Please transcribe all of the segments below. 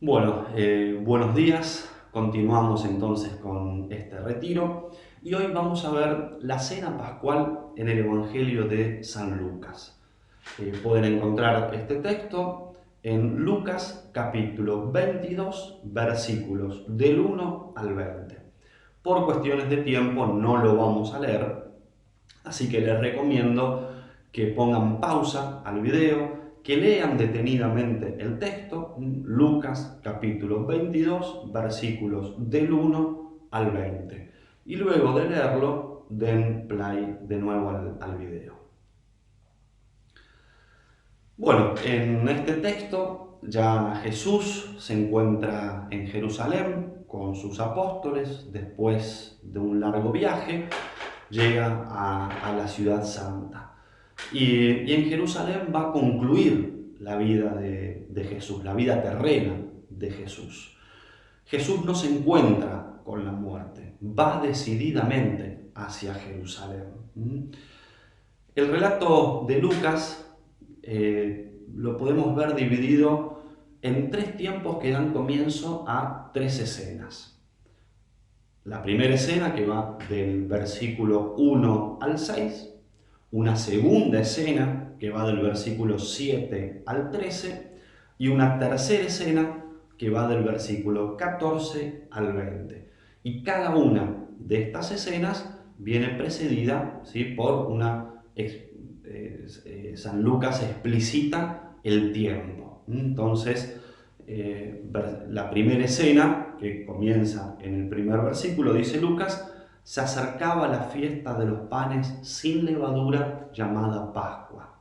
Bueno, buenos días. Continuamos entonces con este retiro y hoy vamos a ver la cena pascual en el Evangelio de San Lucas. Pueden encontrar este texto en Lucas capítulo 22, versículos del 1 al 20. Por cuestiones de tiempo no lo vamos a leer, así que les recomiendo que pongan pausa al video, que lean detenidamente el texto, Lucas capítulo 22, versículos del 1 al 20. Y luego de leerlo, den play de nuevo al video. Bueno, en este texto ya Jesús se encuentra en Jerusalén con sus apóstoles después de un largo viaje, llega a la ciudad santa. Y en Jerusalén va a concluir la vida de Jesús, la vida terrena de Jesús. Jesús no se encuentra con la muerte, va decididamente hacia Jerusalén. El relato de Lucas lo podemos ver dividido en tres tiempos que dan comienzo a tres escenas. La primera escena, que va del versículo 1 al 6, una segunda escena que va del versículo 7 al 13 y una tercera escena que va del versículo 14 al 20. Y cada una de estas escenas viene precedida, ¿sí?, por una... San Lucas explicita el tiempo. Entonces, la primera escena, que comienza en el primer versículo, dice Lucas: se acercaba la fiesta de los panes sin levadura llamada Pascua.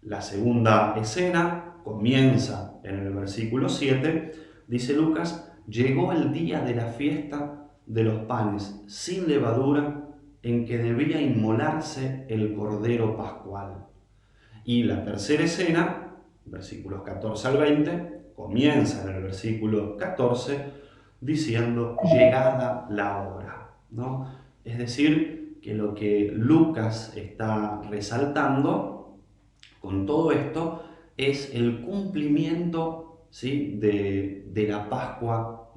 La segunda escena comienza en el versículo 7, dice Lucas: llegó el día de la fiesta de los panes sin levadura en que debía inmolarse el cordero pascual. Y la tercera escena, versículos 14 al 20, comienza en el versículo 14 diciendo: llegada la hora, ¿no? Es decir, que lo que Lucas está resaltando con todo esto es el cumplimiento, ¿sí?, de la Pascua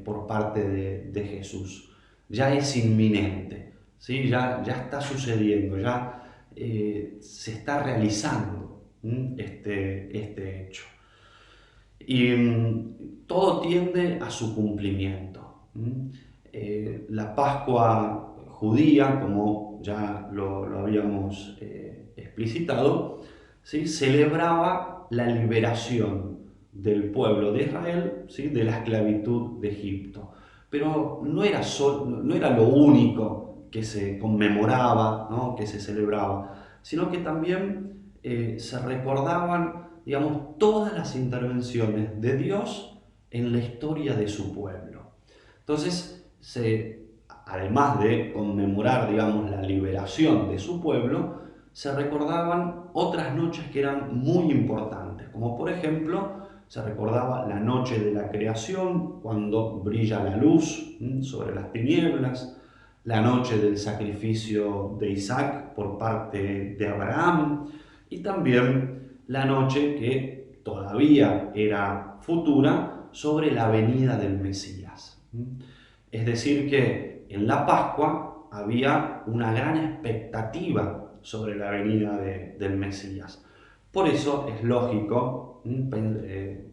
por parte de Jesús. Ya es inminente, ¿sí? Ya está sucediendo, ya se está realizando este hecho. Y todo tiende a su cumplimiento. La Pascua judía, como ya lo habíamos explicitado, ¿sí?, celebraba la liberación del pueblo de Israel, ¿sí?, de la esclavitud de Egipto. Pero no era lo único que se conmemoraba, ¿no?, que se celebraba, sino que también se recordaban, digamos, todas las intervenciones de Dios en la historia de su pueblo. Entonces, además de conmemorar, digamos, la liberación de su pueblo, se recordaban otras noches que eran muy importantes, como por ejemplo, se recordaba la noche de la creación, cuando brilla la luz sobre las tinieblas, la noche del sacrificio de Isaac por parte de Abraham, y también la noche que todavía era futura sobre la venida del Mesías. Es decir, que en la Pascua había una gran expectativa sobre la venida del Mesías. Por eso es lógico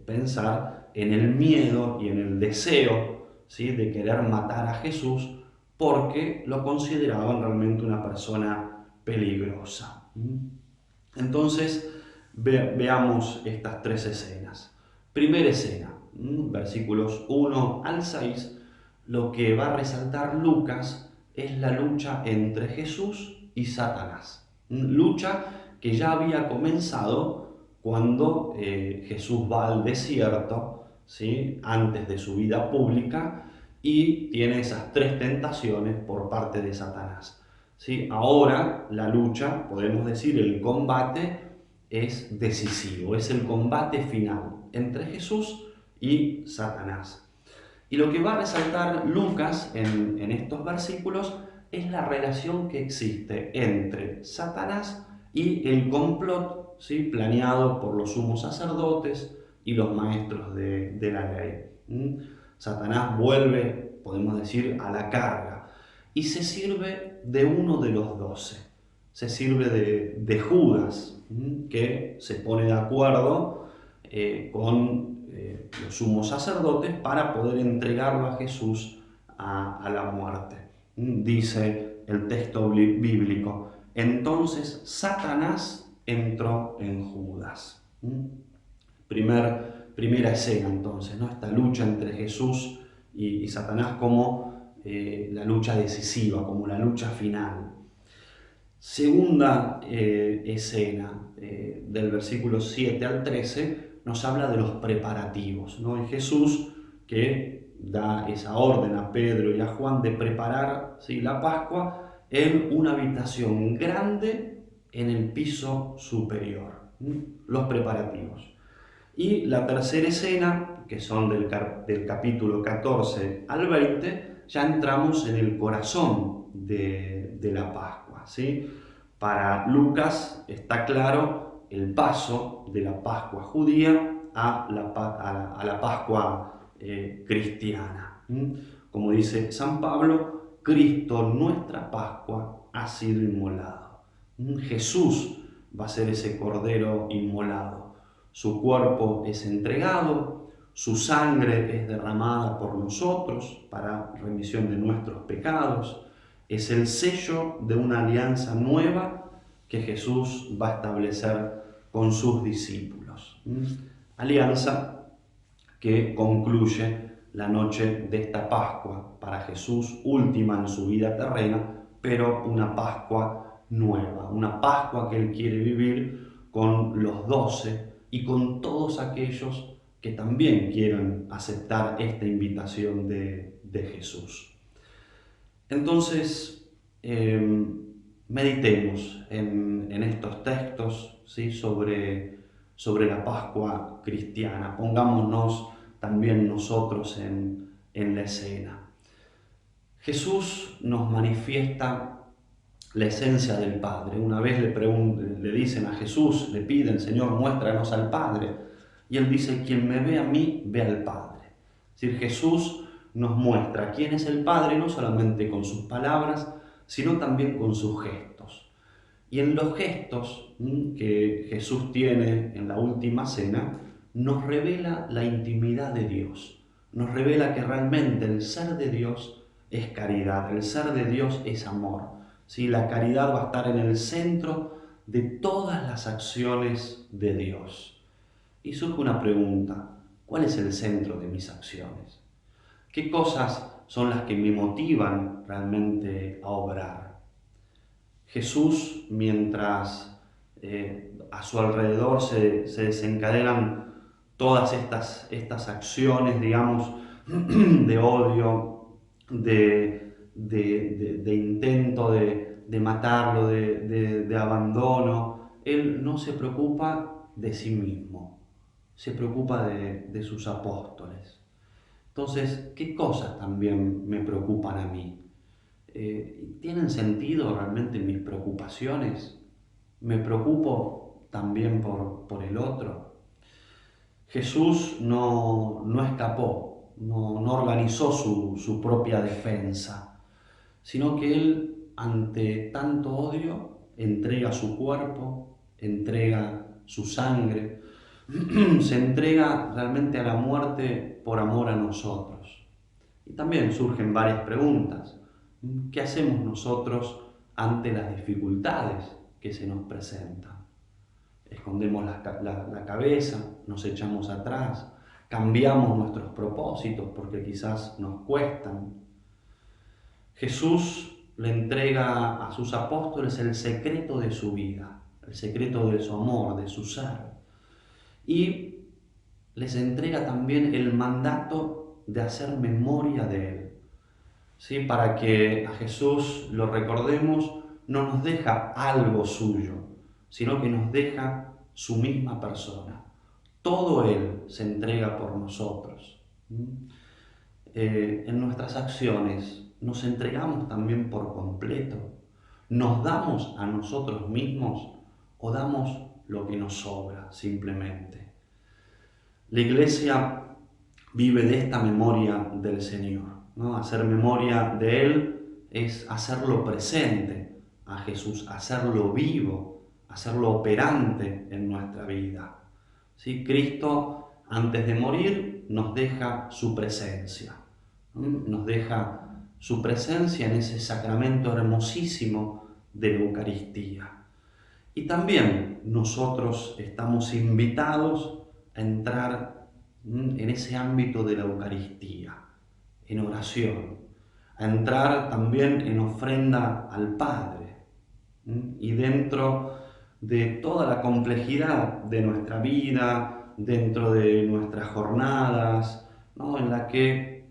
pensar en el miedo y en el deseo, ¿sí?, de querer matar a Jesús, porque lo consideraban realmente una persona peligrosa. Entonces, veamos estas tres escenas. Primera escena, versículos 1 al 6, lo que va a resaltar Lucas es la lucha entre Jesús y Satanás. Lucha que ya había comenzado cuando Jesús va al desierto, ¿sí?, antes de su vida pública, y tiene esas tres tentaciones por parte de Satanás. ¿Sí? Ahora la lucha, podemos decir, el combate es decisivo, es el combate final entre Jesús y Satanás. Y lo que va a resaltar Lucas en estos versículos es la relación que existe entre Satanás y el complot, ¿sí?, planeado por los sumos sacerdotes, y los maestros de la ley. Satanás vuelve, podemos decir, a la carga y se sirve de uno de los 12. Se sirve de Judas, que se pone de acuerdo con los sumos sacerdotes para poder entregarlo a Jesús a la muerte. Dice el texto bíblico: entonces Satanás entró en Judas. Primera escena entonces, ¿no? Esta lucha entre Jesús y Satanás como la lucha decisiva, como la lucha final. Segunda escena, del versículo 7 al 13, nos habla de los preparativos, ¿no? Y Jesús que da esa orden a Pedro y a Juan de preparar, ¿sí?, la Pascua en una habitación grande en el piso superior. Los preparativos. Y la tercera escena, que son del capítulo 14 al 20, ya entramos en el corazón de la Pascua, ¿sí? Para Lucas está claro el paso de la Pascua judía a la Pascua cristiana. Como dice San Pablo, Cristo, nuestra Pascua, ha sido inmolado. Jesús va a ser ese cordero inmolado. Su cuerpo es entregado, su sangre es derramada por nosotros para remisión de nuestros pecados. Es el sello de una alianza nueva que Jesús va a establecer con sus discípulos. Alianza que concluye la noche de esta Pascua, para Jesús última en su vida terrena, pero una Pascua nueva, una Pascua que Él quiere vivir con los 12 y con todos aquellos que también quieren aceptar esta invitación de Jesús. Entonces, meditemos en estos textos, ¿sí?, sobre la Pascua cristiana. Pongámonos también nosotros en la escena. Jesús nos manifiesta la esencia del Padre. Una vez le dicen a Jesús, le piden: Señor, muéstranos al Padre. Y Él dice: quien me ve a mí, ve al Padre. Es decir, Jesús nos muestra quién es el Padre, no solamente con sus palabras, sino también con sus gestos. Y en los gestos que Jesús tiene en la última cena, nos revela la intimidad de Dios. Nos revela que realmente el ser de Dios es caridad, el ser de Dios es amor. ¿Sí? La caridad va a estar en el centro de todas las acciones de Dios. Y surge una pregunta: ¿cuál es el centro de mis acciones? ¿Qué cosas son las que me motivan realmente a obrar? Jesús, mientras a su alrededor se desencadenan todas estas acciones, digamos, de odio, de intento de matarlo, de abandono, Él no se preocupa de sí mismo, se preocupa de sus apóstoles. Entonces, ¿qué cosas también me preocupan a mí? ¿Tienen sentido realmente mis preocupaciones? ¿Me preocupo también por el otro? Jesús no escapó, no organizó su propia defensa, sino que Él, ante tanto odio, entrega su cuerpo, entrega su sangre, se entrega realmente a la muerte por amor a nosotros. Y también surgen varias preguntas. ¿Qué hacemos nosotros ante las dificultades que se nos presentan? Escondemos la cabeza, nos echamos atrás, cambiamos nuestros propósitos porque quizás nos cuestan. Jesús le entrega a sus apóstoles el secreto de su vida, el secreto de su amor, de su ser. Y les entrega también el mandato de hacer memoria de Él. ¿Sí? Para que a Jesús lo recordemos, no nos deja algo suyo, sino que nos deja su misma persona. Todo Él se entrega por nosotros. En nuestras acciones nos entregamos también por completo. ¿Nos damos a nosotros mismos o damos lo que nos sobra simplemente? La Iglesia vive de esta memoria del Señor, ¿no? Hacer memoria de Él es hacerlo presente a Jesús, hacerlo vivo, hacerlo operante en nuestra vida. ¿Sí? Cristo, antes de morir, nos deja su presencia, ¿no? Nos deja su presencia en ese sacramento hermosísimo de la Eucaristía. Y también nosotros estamos invitados a entrar en ese ámbito de la Eucaristía, en oración, a entrar también en ofrenda al Padre. Y dentro de toda la complejidad de nuestra vida, dentro de nuestras jornadas, ¿no? En la que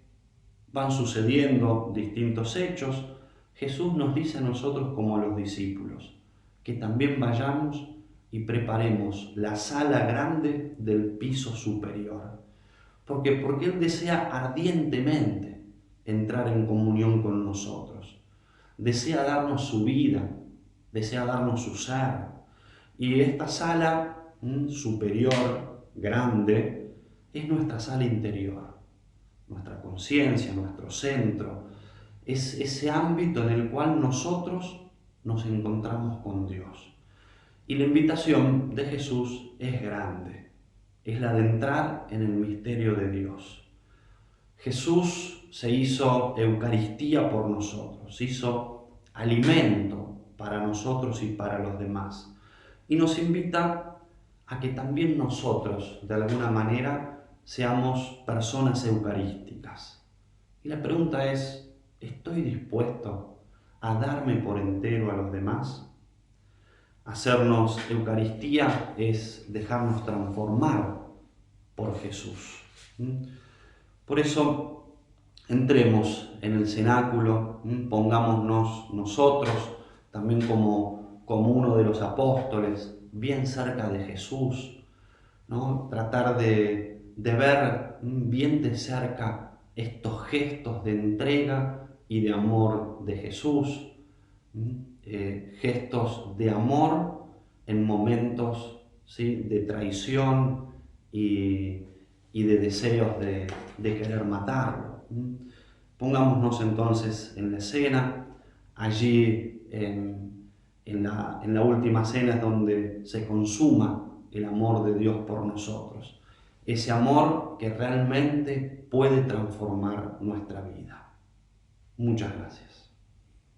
van sucediendo distintos hechos, Jesús nos dice a nosotros como a los discípulos, que también vayamos y preparemos la sala grande del piso superior. Porque Él desea ardientemente entrar en comunión con nosotros. Desea darnos su vida, desea darnos su ser. Y esta sala superior, grande, es nuestra sala interior, nuestra conciencia, nuestro centro. Es ese ámbito en el cual nosotros nos encontramos con Dios. Y la invitación de Jesús es grande, es la de entrar en el misterio de Dios. Jesús se hizo Eucaristía por nosotros, se hizo alimento para nosotros y para los demás. Y nos invita a que también nosotros, de alguna manera, seamos personas eucarísticas. Y la pregunta es, ¿estoy dispuesto a darme por entero a los demás? Hacernos Eucaristía es dejarnos transformar por Jesús. Por eso, entremos en el cenáculo, pongámonos nosotros también como uno de los apóstoles, bien cerca de Jesús, ¿no? Tratar de ver bien de cerca estos gestos de entrega y de amor de Jesús, gestos de amor en momentos, ¿sí?, de traición y de deseos de querer matarlo. Pongámonos entonces en la escena, allí en la última cena es donde se consuma el amor de Dios por nosotros. Ese amor que realmente puede transformar nuestra vida. Muchas gracias.